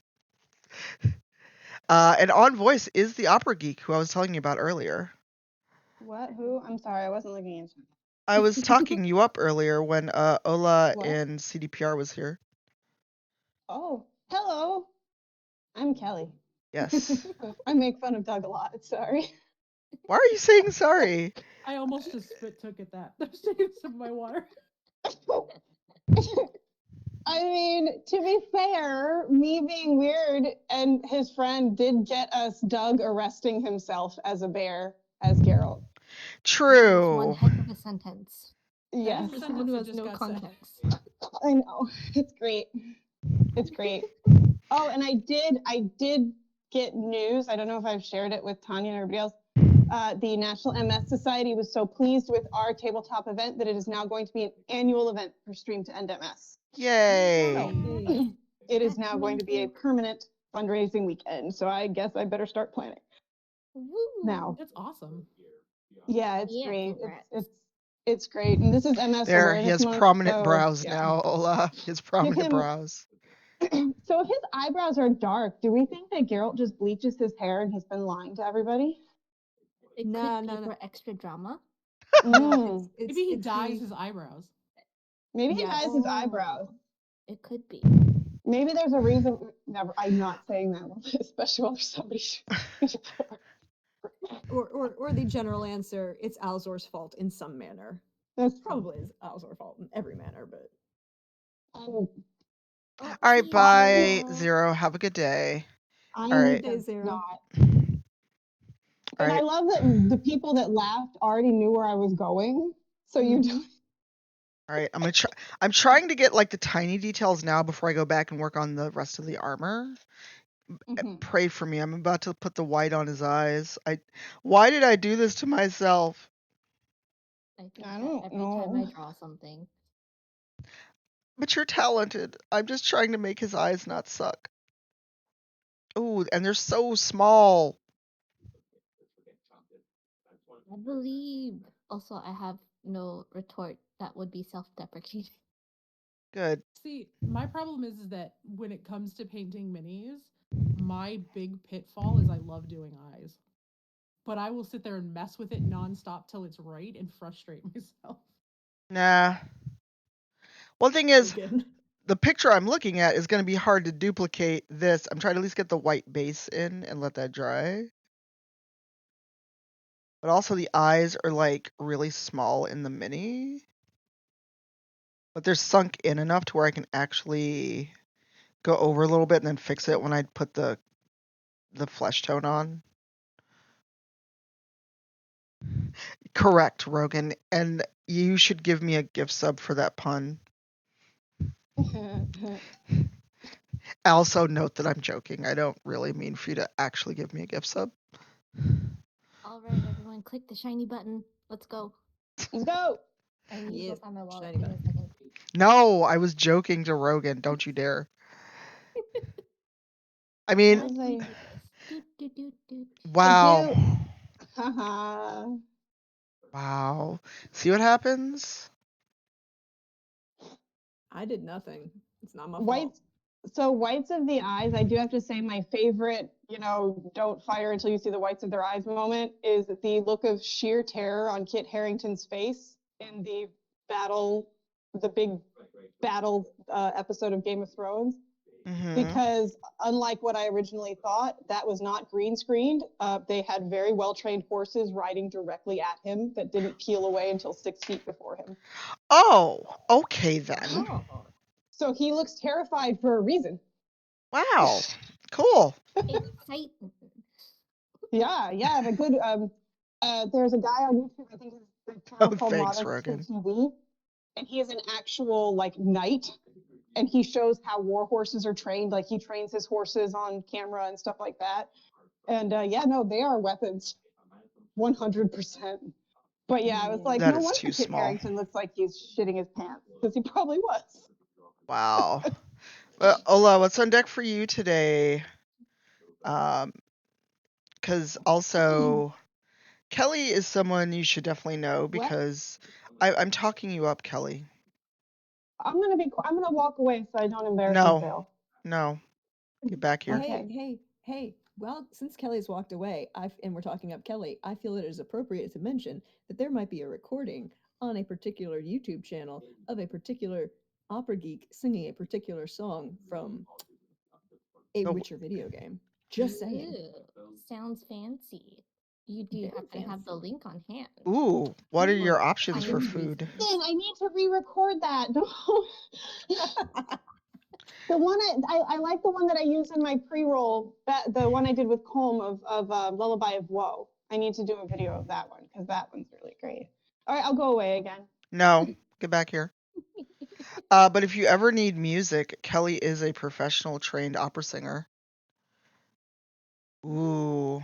And on voice is the opera geek who I was telling you about earlier. What? Who? I'm sorry, I wasn't looking at you. I was talking you up earlier when Ola What? in CDPR was here. Oh, hello. I'm Kelly. Yes. I make fun of Doug a lot. Sorry. Why are you saying sorry? I almost just spit took at that. I was taking some of my water. I mean, to be fair, me being weird and his friend did get us Doug arresting himself as a bear as Geralt. That's one True. heck of a sentence. Yes, That For someone who that has just no got said. context. I know. It's great. It's great. Oh, and I did get news. I don't know if I've shared it with Tanya and everybody else. The National MS Society was so pleased with our tabletop event that it is now going to be an annual event for Stream to End MS. Yay. Hey. It is now going to be a permanent fundraising weekend. So I guess I better start planning Woo! now. That's awesome. Yeah, it's Yeah, great. congrats. It's great. And this is MS There, he Awareness has Month. prominent So brows yeah. now, Ola. He has prominent him- brows. So if his eyebrows are dark, do we think that Geralt just bleaches his hair and he's been lying to everybody? It No, could be no, no. for extra drama. No, it's Maybe he it's dyes the- his eyebrows. Maybe he Yes. dyes his eyebrows. It could be. Maybe there's a reason. Never. I'm not saying that, especially while there's somebody. or the general answer, it's Alzor's fault in some manner. That's Probably is Alzor's fault in every manner, but Oh, All right, see you, bye, Zero. Zero. Have a good day. I All need right. Day to Zero. not. All And I right. love that the people that laughed already knew where I was going. So you do. All right. I'm trying to get like the tiny details now before I go back and work on the rest of the armor. Pray for me. I'm about to put the white on his eyes. Why did I do this to myself? I think I that don't every time I know. draw something. But you're talented. I'm just trying to make his eyes not suck. Ooh, and they're so small. I believe. Also, I have no retort that would be self-deprecating. Good. See, my problem is that when it comes to painting minis, my big pitfall is I love doing eyes. But I will sit there and mess with it nonstop till it's right and frustrate myself. Nah. Well, the thing is, Again. the picture I'm looking at is going to be hard to duplicate this. I'm trying to at least get the white base in and let that dry. But also the eyes are like really small in the mini. But they're sunk in enough to where I can actually go over a little bit and then fix it when I put the flesh tone on. Correct, Rogan. And you should give me a gift sub for that pun. Also note that I'm joking. I don't really mean for you to actually give me a gift sub. All right, everyone, click the shiny button. Let's go. Let's go. I need to Yes, go find my wallet. shiny Give me a second. No, I was joking to Rogan. Don't you dare. I mean, What was I? Do, do, do, do. wow. Haha. Wow. See what happens? I did nothing. It's not my fault. Whites. So whites of the eyes, I do have to say my favorite, don't fire until you see the whites of their eyes moment is the look of sheer terror on Kit Harington's face in the big battle episode of Game of Thrones. Mm-hmm. Because unlike what I originally thought, that was not green screened. They had very well trained horses riding directly at him that didn't peel away until 6 feet before him. Oh, okay then. Oh. So he looks terrified for a reason. Wow. Cool. Excitement. Yeah, the good. There's a guy on YouTube, I think his channel Oh, called thanks, Modest Rogan. TV, and he is an actual knight, and he shows how war horses are trained. Like he trains his horses on camera and stuff like that. And they are weapons, 100%. But yeah, I was like, That no is wonder too Kit small. Harington looks like he's shitting his pants because he probably was. Wow. Well, Ola, what's on deck for you today? Because also, Kelly is someone you should definitely know because I'm talking you up, Kelly. I'm gonna walk away so I don't embarrass No. myself. No. Get back here. Okay. Hey. Well, since Kelly's walked away, and we're talking up Kelly, I feel it is appropriate to mention that there might be a recording on a particular YouTube channel of a particular opera geek singing a particular song from a Oh. Witcher video game. Just saying. Ooh, sounds fancy. You do Very have to have the fancy. link on hand. Ooh, what are your Well, options for I need these food? things. Then I need to re-record that. The one I like the one that I use in my pre-roll, that the one I did with Colm of Lullaby of Woe. I need to do a video of that one because that one's really great. All right, I'll go away again. No. Get back here. But if you ever need music, Kelly is a professional trained opera singer. Ooh.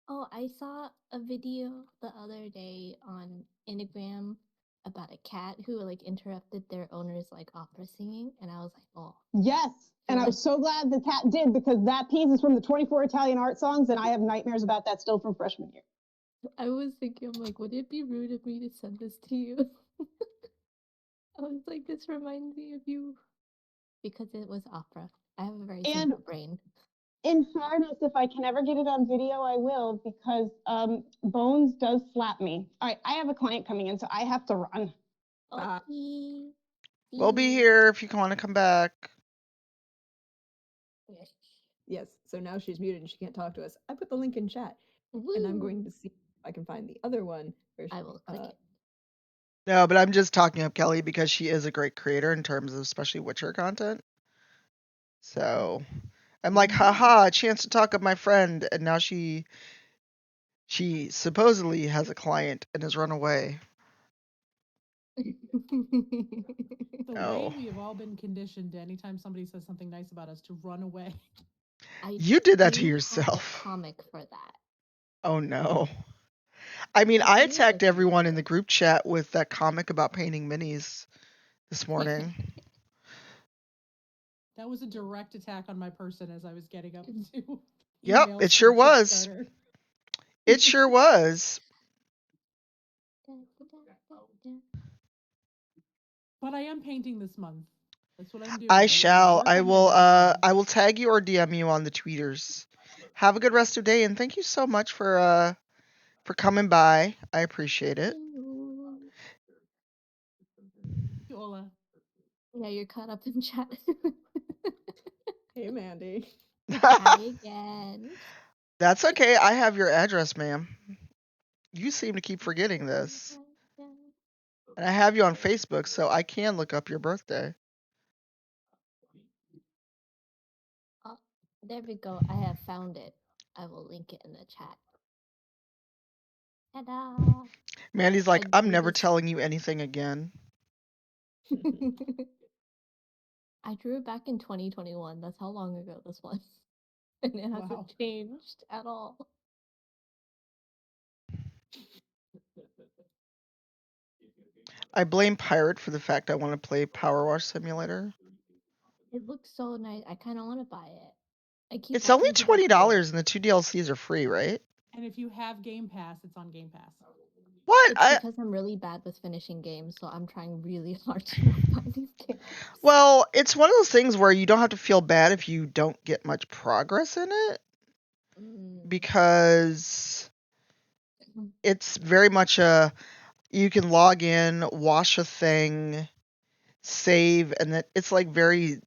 Oh, I saw a video the other day on Instagram about a cat who interrupted their owner's opera singing, and I was like, oh. Yes, and I was so glad the cat did because that piece is from the 24 Italian art songs, and I have nightmares about that still from freshman year. I was thinking, I'm like, would it be rude of me to send this to you? I was like, this reminds me of you because it was opera. I have a very simple brain. In fairness, if I can ever get it on video, I will because Bones does slap me. All right, I have a client coming in, so I have to run. Okay. We'll be here if you want to come back. Yes, so now she's muted and she can't talk to us. I put the link in chat, and I'm going to see if I can find the other one. I will click it. No, but I'm just talking up Kelly because she is a great creator in terms of especially Witcher content. So I'm like, haha, a chance to talk up my friend, and now she supposedly has a client and has run away. The way Oh. we have all been conditioned to anytime somebody says something nice about us to run away. You did that to do have a yourself. comic for that. Oh no. I mean, I attacked everyone in the group chat with that comic about painting minis this morning. That was a direct attack on my person as I was getting up to Yep, emails it sure from was. Kickstarter. It sure was. But I am painting this month. That's what I'm doing. I shall. Work I on will the I will tag you or DM you on the tweeters. Have a good rest of the day and thank you so much for coming by. I appreciate it. Ola. Yeah, you're caught up in chat. Hey, Mandy. Hi again. That's okay. I have your address, ma'am. You seem to keep forgetting this. And I have you on Facebook, so I can look up your birthday. Oh, there we go. I have found it. I will link it in the chat. Ta-da! Mandy's like, I'm We never just telling you anything again. I drew it back in 2021. That's how long ago this was. And it hasn't Wow. changed at all. I blame Pirate for the fact I want to play Power Wash Simulator. It looks so nice. I kind of want to buy it. I keep It's only watching people play $20 it. and the 2 DLCs are free, right? And if you have Game Pass, it's on Game Pass. What? It's because I'm really bad with finishing games, so I'm trying really hard to not buy these games. Well, it's one of those things where you don't have to feel bad if you don't get much progress in it because it's very much you can log in, wash a thing, save, and then it's like very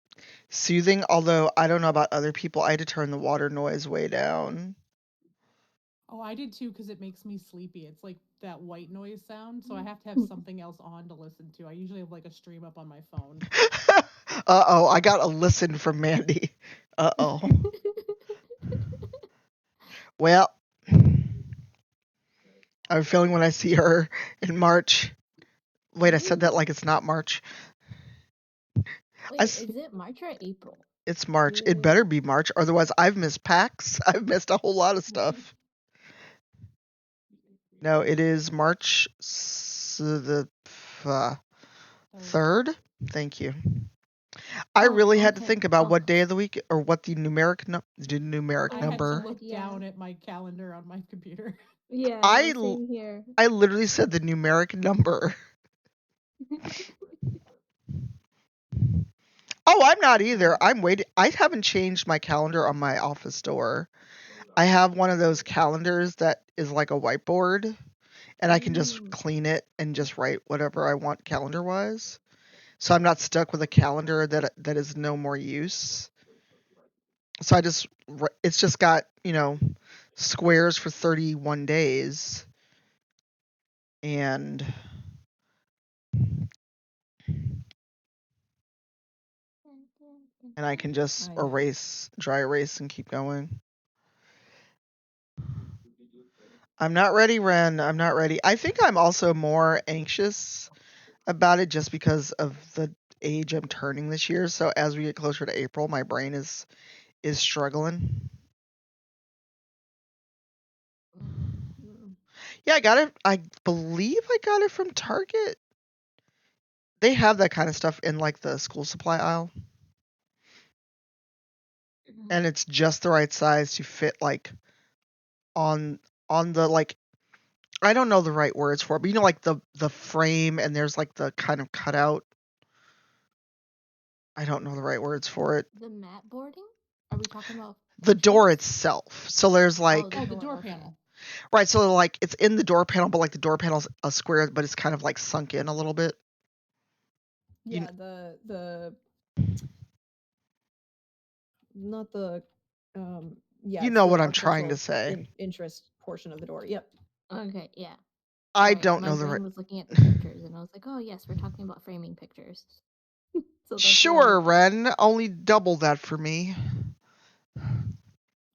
soothing. Although I don't know about other people, I had to turn the water noise way down. Oh, I did too because it makes me sleepy. It's like that white noise sound, so I have to have something else on to listen to. I usually have like a stream up on my phone. Uh-oh, I got a listen from Mandy. Uh-oh. Well, I have a feeling when I see her in March. Wait, I said that like it's not March. Wait, is it March or April? It's March. It better be March, otherwise I've missed PAX. I've missed a whole lot of stuff. No, it is March the 3rd. Thank you. I really had to think about what day of the week or what the numeric I had to number. look down at my calendar on my computer. Yeah, I no, same here. I literally said the numeric number. Oh, I'm not either. I'm waiting. I haven't changed my calendar on my office door. I have one of those calendars that is like a whiteboard, and I can just clean it and just write whatever I want calendar wise. So I'm not stuck with a calendar that is no more use. So it's just got, squares for 31 days, and I can just dry erase and keep going. I'm not ready, Ren. I'm not ready. I think I'm also more anxious about it just because of the age I'm turning this year. So as we get closer to April, my brain is struggling. Yeah, I got it. I believe I got it from Target. They have that kind of stuff in like the school supply aisle. And it's just the right size to fit like on the like I don't know the right words for it, but like the frame and there's like the kind of cutout. I don't know the right words for it. The mat boarding? Are we talking about The door functions? itself. So there's like the door panel. Right, so like it's in the door panel, but like the door panel's a square, but it's kind of like sunk in a little bit. Yeah, the not the yeah, You it's know the what I'm trying to architectural say. interest portion of the door. Yep. Okay, yeah. I Sorry, don't my know the brain right. was looking at the pictures, and I was like, "Oh yes, we're talking about framing pictures." So that's Sure, why. Ren. Only double that for me.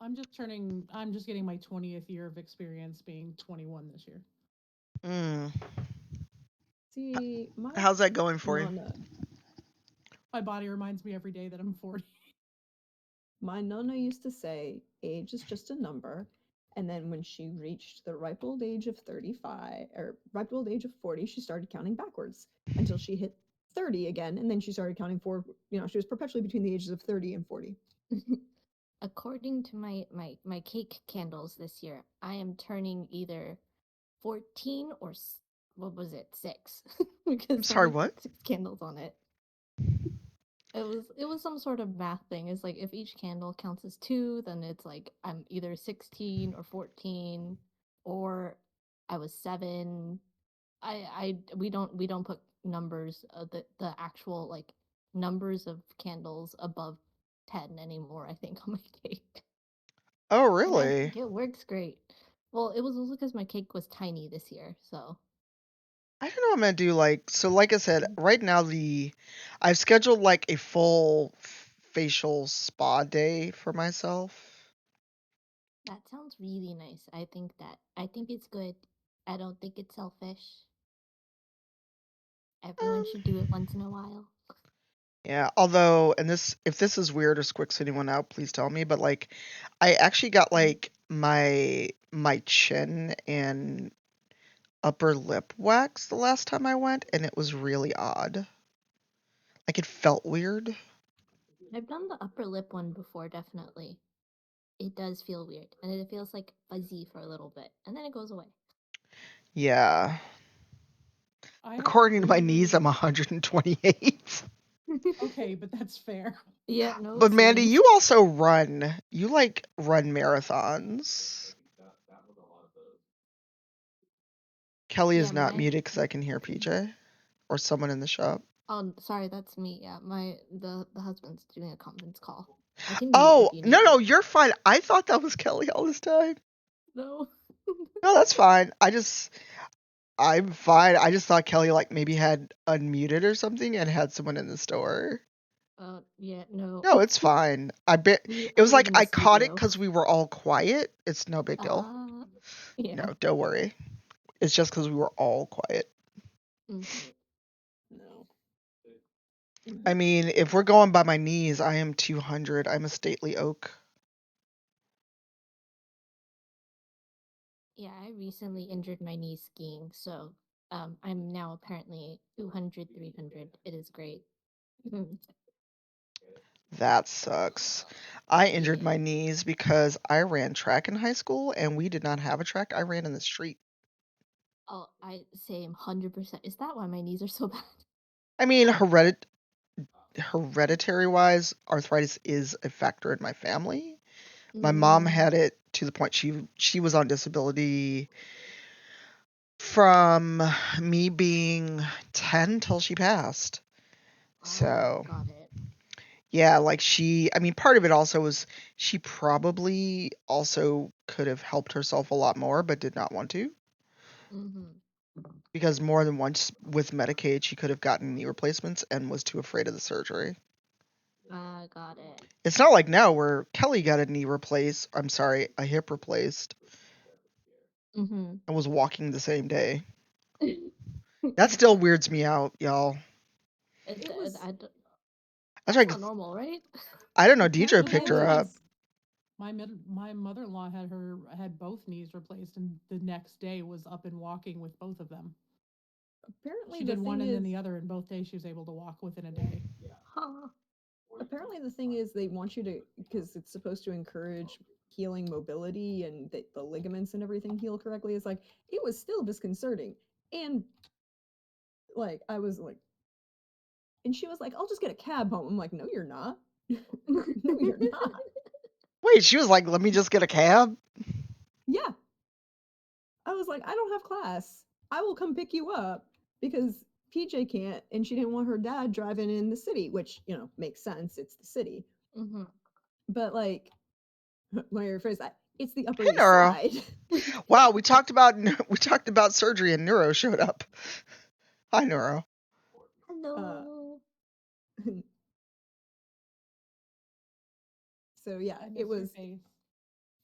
I'm just getting my 20th year of experience being 21 this year. See, How's that going for you? My body reminds me every day that I'm 40. My nonna used to say, age is just a number. And then when she reached the ripe old age of 35 or ripe old age of 40, she started counting backwards until she hit 30 again. And then she started counting she was perpetually between the ages of 30 and 40. According to my cake candles this year, I am turning either 14 or what was it, 6? Because I'm sorry, somebody what? put 6 candles on it. It was some sort of math thing. It's like if each candle counts as 2, then it's like I'm either 16 or 14, or I was 7. We don't put numbers, the actual like numbers of candles above 10 anymore, I think, on my cake. Oh, And I really? think it works great. Well, it was also because my cake was tiny this year, so. I don't know what I'm gonna do. Like I said, right now I've scheduled like a full facial spa day for myself. That sounds really nice. I think it's good. I don't think it's selfish. Everyone Um, should do it once in a while. yeah, although, if this is weird or squicks anyone out, please tell me. But like, I actually got like my chin and upper lip wax the last time I went, and it was really odd. Like it felt weird. I've done the upper lip one before, definitely. It does feel weird, and it feels like fuzzy for a little bit, and then it goes away. Yeah. I have According to my really, knees, really. I'm 128. Okay, but that's fair. Yeah, no, But Mandy, same. you also run. You like run marathons. Kelly Yeah, is not my. muted because I can hear PJ or someone in the shop. Oh, sorry, that's me. Yeah, the husband's doing a conference call. I can mute if Oh, you no, need no, it. you're fine. I thought that was Kelly all this time. No. No, that's fine. I'm fine. I just thought Kelly like maybe had unmuted or something and had someone in the store. Yeah, no. No, it's fine. I bet We it was live like in the I caught it studio. because we were all quiet. It's no big deal. Yeah. No, don't worry. It's just because we were all quiet. Mhm. No. I mean, if we're going by my knees, I am 200. I'm a stately oak. Yeah, I recently injured my knee skiing, so I'm now apparently 200, 300. It is great. Mhm. That sucks. I injured Yeah. my knees because I ran track in high school and we did not have a track. I ran in the street. Oh, I same 100%. Is that why my knees are so bad? I mean, hereditary wise, arthritis is a factor in my family. My mom Mm. had it to the point she was on disability from me being 10 till she passed. Ah, So, got it. yeah, like I mean, part of it also was she probably also could have helped herself a lot more, but did not want to. Mm-hmm. Because more than once with Medicaid, she could have gotten knee replacements and was too afraid of the surgery. Ah, got it. It's not like now where Kelly got a hip replaced Mm-hmm. and was walking the same day. That still weirds me out, y'all. It, It was That's that's right. not normal, right? I don't know. DJ Apparently, picked that's her my up. was my mother-in-law had both knees replaced, and the next day was up and walking with both of them. apparently She the did one thing and then is the other, and both days she was able to walk within a day. Huh. apparently the thing is they want you to, because it's supposed to encourage healing mobility and that the ligaments and everything heal correctly. It's like it was still disconcerting. And like I was like, and she was like, I'll just get a cab home. I'm like, no, you're not. No, you're not. Wait, she was like, let me just get a cab? Yeah. I was like, I don't have class. I will come pick you up because PJ can't, and she didn't want her dad driving in the city, which, makes sense. It's the city. Mm-hmm. But like, let me rephrase that. It's the Upper Hey, East Neuro. Side. Wow, we talked about surgery and Neuro showed up. Hi, Neuro. uh, Hello. so yeah, I it miss your was face.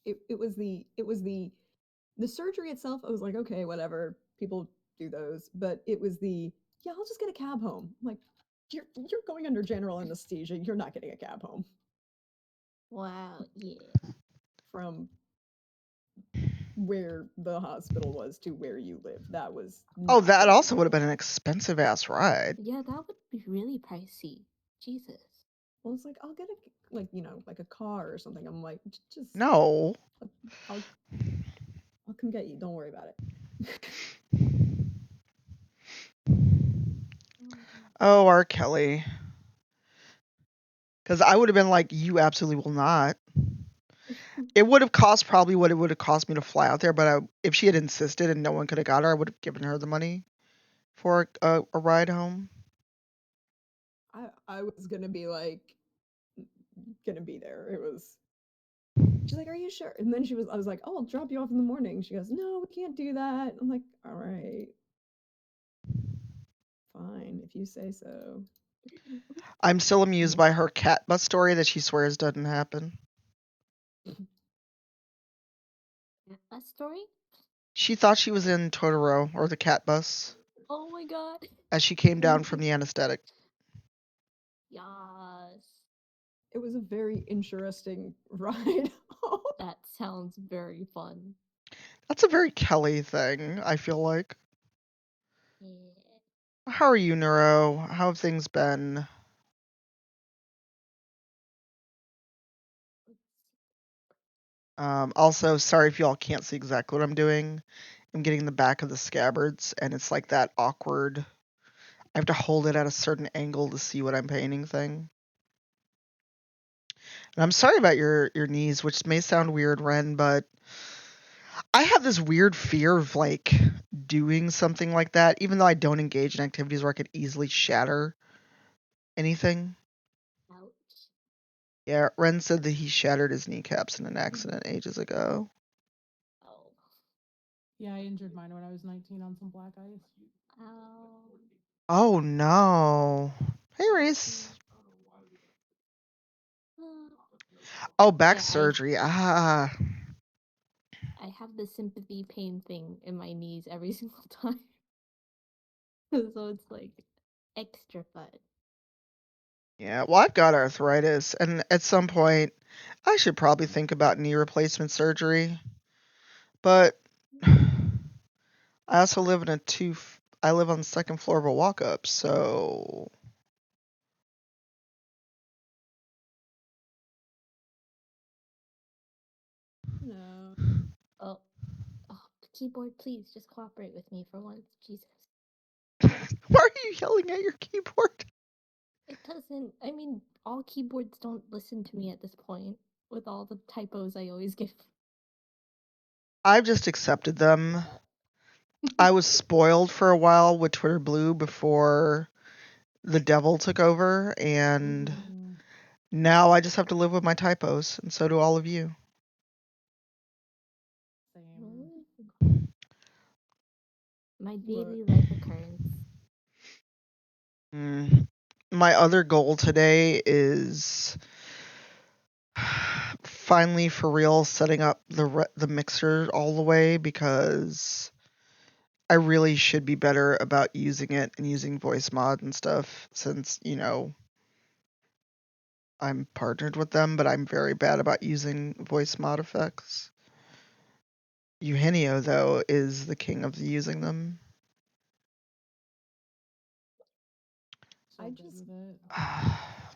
the surgery itself. I was like, okay, whatever. People do those, but it was yeah. I'll just get a cab home. I'm like, you're going under general anesthesia. You're not getting a cab home Wow, yeah. from where the hospital was to where you live. That was Oh, not that going to also be would have fun. been an expensive ass ride. Yeah, that would be really pricey. Jesus. Well, it's like I'll get like a car or something. I'm like, just No. I'll I'll come get you. Don't worry about it. Oh, R. Kelly. Because I would have been like, you absolutely will not. It would have cost probably what it would have cost me to fly out there, but if she had insisted and no one could have got her, I would have given her the money for a ride home. I was gonna be like, gonna be there. It was. She's like, "Are you sure?" And then I was like, "Oh, I'll drop you off in the morning." She goes, "No, we can't do that." I'm like, "All right, fine, if you say so." I'm still amused by her cat bus story that she swears doesn't happen. A story? She thought she was in Totoro or the cat bus Oh my god. as she came down from the anesthetic. Yes. It was a very interesting ride. That sounds very fun. That's a very Kelly thing, I feel like. Yeah. How are you, Neuro? How have things been? Also, sorry if y'all can't see exactly what I'm doing. I'm getting the back of the scabbards, and it's like that awkward. I have to hold it at a certain angle to see what I'm painting thing. And I'm sorry about your knees, which may sound weird, Ren, but I have this weird fear of like doing something like that, even though I don't engage in activities where I could easily shatter anything. Ouch. Yeah, Ren said that he shattered his kneecaps in an accident ages ago. Oh. Yeah, I injured mine when I was 19 on some black ice. Ow. Oh no. Hey, Reese. Oh, back Yeah, surgery. Ah. I have the sympathy pain thing in my knees every single time. So it's like extra fun. Yeah, well, I've got arthritis, and at some point, I should probably think about knee replacement surgery. But I also live in I live on the second floor of a walk-up, so No. Oh, oh, keyboard, please just cooperate with me for once. Jesus. why are you yelling at your keyboard? It doesn't, I mean, all keyboards don't listen to me at this point with all the typos I always give. I've just accepted them. I was spoiled for a while with Twitter Blue before the devil took over, and Mm. now I just have to live with my typos, and so do all of you. Same. My But daily life occurrence. My other goal today is finally for real setting up the mixer all the way, because I really should be better about using it and using voice mod and stuff, since, I'm partnered with them, but I'm very bad about using voice mod effects. Eugenio, though, is the king of using them. So I good just with it.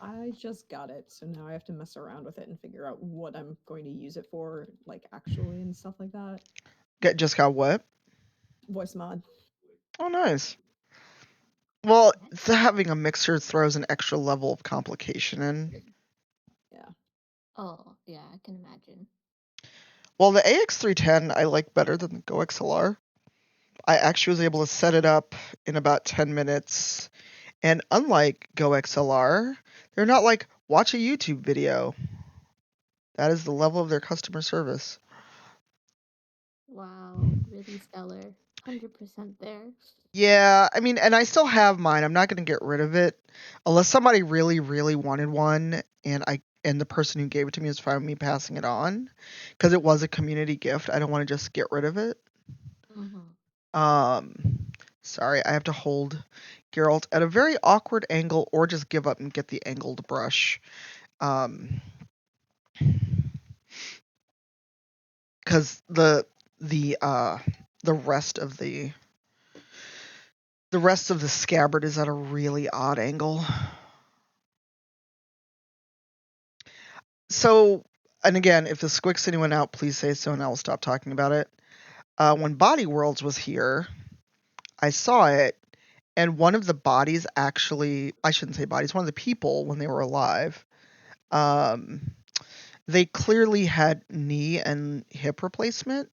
I just got it, so now I have to mess around with it and figure out what I'm going to use it for, like actually and stuff like that. Just got what? Voice mod. Oh, nice. Well, having a mixer throws an extra level of complication in. Yeah. Oh, yeah, I can imagine. Well, the AX310 I like better than the Go XLR. I actually was able to set it up in about 10 minutes. And unlike Go XLR, they're not like, watch a YouTube video. That is the level of their customer service. Wow, really stellar. 100% there. Yeah, I mean, and I still have mine. I'm not going to get rid of it unless somebody really, really wanted one, and the person who gave it to me is fine with me passing it on, because it was a community gift. I don't want to just get rid of it. Um, Sorry, I have to hold Geralt at a very awkward angle, or just give up and get the angled brush. Because the uh the rest of the scabbard is at a really odd angle. So, and again, if this squicks anyone out, please say so, and I will stop talking about it. When Body Worlds was here, I saw it, and one of the bodies actually, I shouldn't say bodies, one of the people when they were alive, um, they clearly had knee and hip replacement,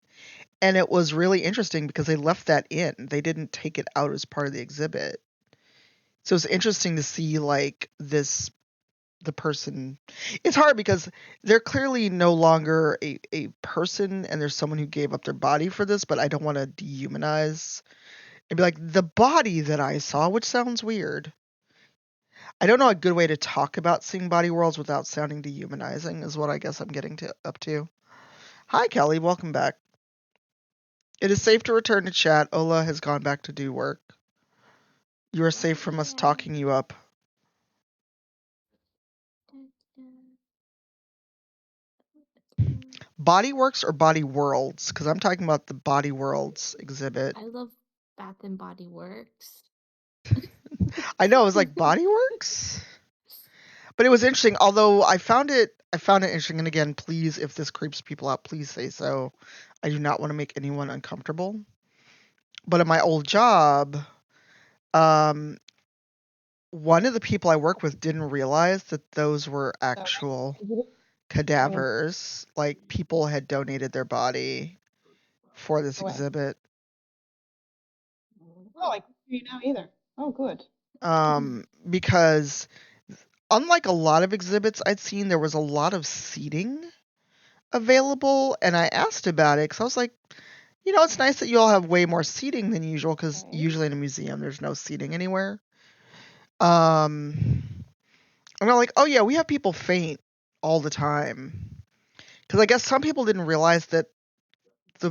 and it was really interesting because they left that in. They didn't take it out as part of the exhibit. So it's interesting to see like the person. It's hard because they're clearly no longer a person, and there's someone who gave up their body for this, but I don't want to dehumanize and be like the body that I saw, which sounds weird. I don't know a good way to talk about seeing body worlds without sounding dehumanizing is what I guess I'm getting up to. Hi Kelly, welcome back. It is safe to return to chat. Ola has gone back to do work. You are safe from us talking you up. Body Works or Body Worlds? Because I'm talking about the Body Worlds exhibit. I love Bath and Body Works. I know, it was like Body Works? But it was interesting, although I found it interesting, and again, please, if this creeps people out, please say so. I do not want to make anyone uncomfortable. But at my old job, one of the people I work with didn't realize that those were actual cadavers. Like, people had donated their body for this exhibit. Oh, I couldn't hear you now either. Oh, good. Because unlike a lot of exhibits I'd seen, there was a lot of seating available, and I asked about it because I was like, you know, it's nice that you all have way more seating than usual because usually in a museum there's no seating anywhere. And they're like, oh yeah, we have people faint all the time. Because I guess some people didn't realize that